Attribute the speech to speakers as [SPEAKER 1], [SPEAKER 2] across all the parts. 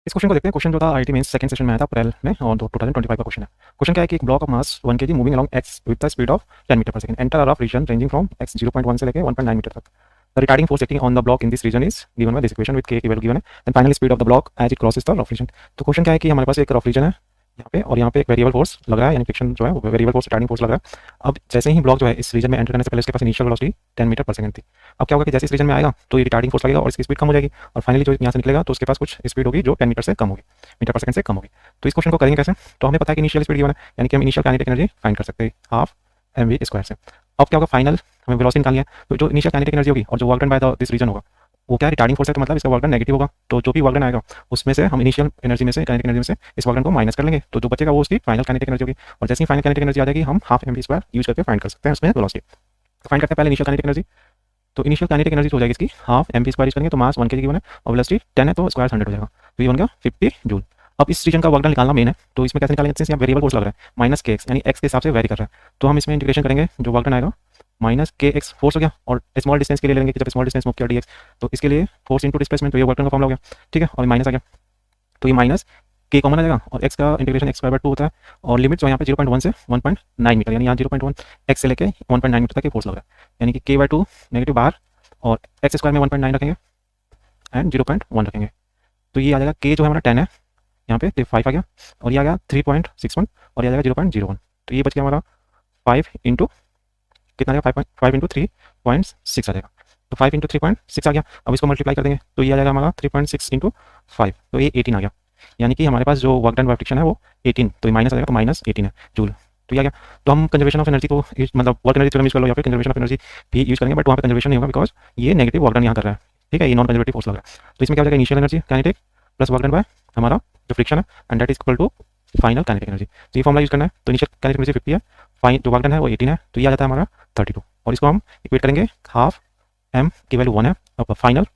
[SPEAKER 1] इस क्वेश्चन को देखते हैं। क्वेश्चन जो था आईआईटी मेंस सेकंड सेशन में आया था अप्रैल में और 2025 का क्वेश्चन है। क्वेश्चन क्या है कि एक block of mass 1 kg moving along x with the speed of 10 metre per second enter a rough region ranging from x 0.1 से लेके 1.9 मीटर तक। The retarding force acting on the block in this region is given by this equation with k की value given है and final speed of the block as it crosses the rough region. तो question क्या है कि हमारे पास एक rough reason है यहाँ पे और यहाँ पे एक वेरिएबल फोर्स लग रहा है, यानी फ्रिक्शन जो है वो वेरिएबल फोर्स रिटार्डिंग फोर्स लग रहा है। अब जैसे ही ब्लॉक जो है इस रीजन में एंटर करने से पहले इसके पास initial velocity 10 metre per second थी। अब क्या होगा कि जैसे इस रीजन में आएगा तो ये रिटार्डिंग फोर्स लगेगा और इसकी स्पीड कम हो जाएगी और फाइनली जो यहाँ से निकलेगा तो उसके पास कुछ स्पीड होगी जो 10 मीटर से कम होगी, मीटर पर सेकंड से कम होगी। तो इस क्वेश्चन को करेंगे कैसे? तो हमें पता है कि इनिशियल स्पीड गिवन है, यानी कि हम इनिशियल काइनेटिक एनर्जी फाइंड कर सकते हैं हाफ mv स्क्वायर से। अब क्या होगा, फाइनल हमें वेलोसिटी निकालनी है, तो जो इनिशियल काइनेटिक एनर्जी होगी और जो work done by this reason होगा वो क्या रिटार्डिंग फोर्स है, तो मतलब इसका वर्क डन नेगेटिव होगा। तो जो भी वर्क डन आएगा उसमें से हम इनिशियल एनर्जी में से काइनेटिक एनर्जी में से इस वर्क डन को माइनस कर लेंगे, तो जो बचेगा वो उसकी फाइनल काइनेटिक एनर्जी होगी। और जैसे ही फाइनल काइनेटिक एनर्जी आ जाएगी हम हाफ mv स्क्वायर यूज करके फाइंड कर सकते हैं उसमें वेलोसिटी। तो फाइंड करते हैं पहले इनिशियल काइनेटिक एनर्जी। तो इनिशियल काइनेटिक एनर्जी हो जाएगी इसकी हाफ mv स्क्वायर यूज करेंगे, तो मास 1 kg गिवन है और वेलोसिटी 10 है तो स्क्वायर 100 हो जाएगा, तो ये बन गया 50 जूल। अब इस रीजन का वर्क डन निकालना मेन है, तो इसमें कैसे निकालेंगे? यहाँ वेरिएबल फोर्स लग रहा है माइनस के एक्स, यानी एक्स के हिसाब से वेरी कर रहा है, तो हम इसमें इंटीग्रेशन करेंगे, जो वर्क डन आएगा माइनस के एक्स फोर्स हो गया और स्मॉल डिस्टेंस के लिए लेंगे कि जब स्मॉल डिस्टेंस मूव किया डी एक्स, तो इसके लिए फोर्स इंटू डिस्प्लेसमेंट, तो ये वर्क डन का फॉर्मूला हो गया, ठीक है। और माइनस आ गया तो ये माइनस के कॉमन आ जाएगा और एक्स का इंटीग्रेशन एक्स स्क्वायर बाय 2 होता है और लिमिट जो यहाँ पे 0.1 से 1.9 मीटर, यानी यहाँ 0.1 एक्स से लेके 1.9 मीटर तक ये फोर्स लग रहा है, यानी कि के बाय 2 नेगेटिव बाहर और एक्स स्क्वायर में 1.9 रखेंगे एंड 0.1 रखेंगे, तो ये आ जाएगा के जो है हमारा 10 है, यहाँ पे 5 आ गया और ये आ गया 3.61 और ये आ जाएगा 0.01, तो ये बच गया हमारा 5 इंटू कितना आ जाएगा 5 इंटू 3.6 आ जाएगा, तो 5 इंटू 3.6 आ गया। अब इसको मल्टीप्लाई कर देंगे तो ये आ जाएगा हमारा 3.6 इंटू 5, तो ये 18 आ गया, यानी कि हमारे पास जो वर्क डन बाय फ्रिक्शन है वो 18, तो ये माइनस आ जाएगा, तो माइनस 18 है जूल, तो ये आ गया। तो हम कंजर्वेशन ऑफ एनर्जी को मतलब वर्क एनर्जी थ्योरम यूज कर लो या फिर कंजर्वेशन ऑफ एनर्जी भी यूज करेंगे, बट वहाँ पे कंजर्वेशन नहीं होगा बिकॉज ये नेगेटिव वर्क डन यहाँ कर रहा है, ठीक है, ये नॉन कंजर्वेटिव फोर्स लग रहा है। तो इसमें क्या हो जाएगा, initial energy kinetic plus work done by हमारा जो फ्रिक्शन है and that is equal to final kinetic energy. तो ये फॉर्मूला यूज करना है, तो इनिशियल काइनेटिक एनर्जी 50 है, फाइन जो वर्क डन है वो 18 है, तो ये आ जाता है हमारा 32 और इसको हम इक्वेट करेंगे हाफ m की वैल्यू 1 है और फाइनल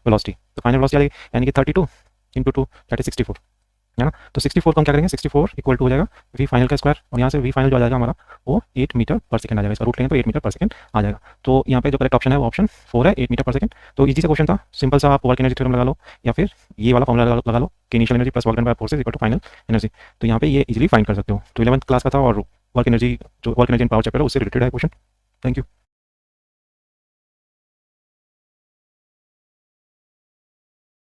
[SPEAKER 1] वेलोसिटी, तो फाइनल वेलोसिटी आ जाएगी यानी कि 32 इंटू 2 दैट इज 64 है ना। तो 64 को हम क्या करेंगे, 64 इक्वल टू हो जाएगा v फाइनल का स्क्वायर और यहाँ से v फाइनल जो आ जाएगा हमारा वो 8 मीटर पर सेकंड आ जाएगा, इसका रूट लेंगे तो 8 मीटर पर सेकंड आ जाएगा। तो यहाँ पे जो करेक्ट ऑप्शन है वो ऑप्शन 4 है, 8 मीटर पर सेकंड। तो इजी सा क्वेश्चन था, सिंपल सा, आप वर्क एनर्जी थ्योरम लगा लो या फिर ये वाला फॉर्मूला लगा लो कि initial energy plus work done by force is equal to final energy, तो यहाँ पे ये इजीली फाइंड कर सकते हो। तो 11th क्लास का था और वर्क एनर्जी जो work energy in power chapter है उससे रिलेटेड है क्वेश्चन। Thank you.